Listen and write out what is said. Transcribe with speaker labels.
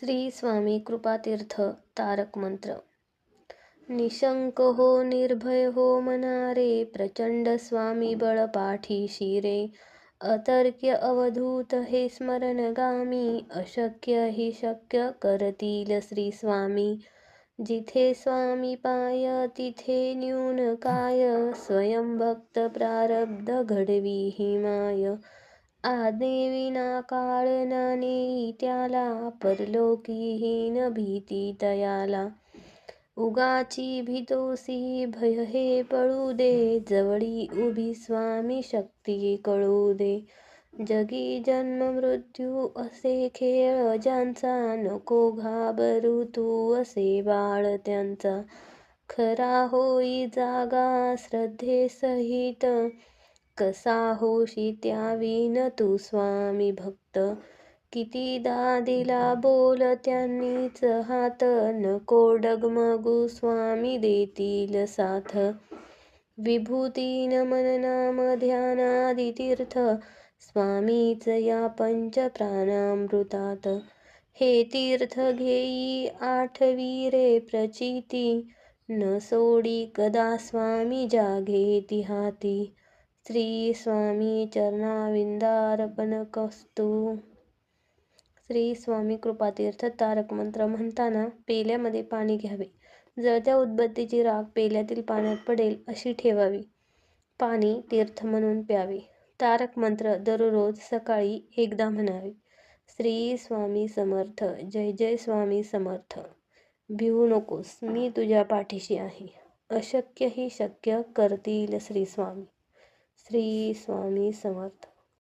Speaker 1: श्री स्वामी कृपातीर्थ तारक मंत्र. निशंक हो निर्भय हो मनारे, प्रचंड स्वामी बळ पाठीशी रे. अतर्क्य अवधूत हे स्मरणगामी, अशक्य हि शक्य करतील श्री स्वामी. जिथे स्वामी पाय तिथे न्यून काय, स्वयं भक्त प्रारब्ध घडवी ही माय. आज्ञेविना काळ ना नेई त्याला, परलोकीहीन भीती तयाला. उगाची भीतोसी भय हे पळू दे, जवळी उभी स्वामी शक्ती कळू दे. जगी जन्म मृत्यू असे खेळ ज्यांचा, नको घाबरू तू असे बाळ त्यांचा. खरा होई जागा श्रद्धेसहित, कसा होशी त्याविन तू स्वामी भक्त. कितीदा दिला बोल त्यांनीच हात, नको डगमगू स्वामी देतील साथ. विभूतीन मन नाम ध्यानादी तीर्थ, स्वामीच या पंच प्राणामृतात. हे तीर्थ घेई आठवी रे प्रचिती, न सोडी कदा स्वामी जागे हाती. श्री स्वामी चरणाविंदार्पणमस्तु. श्री स्वामी कृपातीर्थ तारक मंत्र म्हणताना पेल्यामध्ये पाणी घ्यावे. जळत्या उदबत्तीची राख पेल्यातील पाण्यात पडेल अशी ठेवावी. पाणी तीर्थ म्हणून प्यावे. तारक मंत्र दररोज सकाळी एकदा म्हणावे. श्री स्वामी समर्थ. जय जय स्वामी समर्थ. भिवू नकोस, मी तुझ्या पाठीशी आहे. अशक्य ही शक्य करतील श्री स्वामी. श्री स्वामी समर्थ.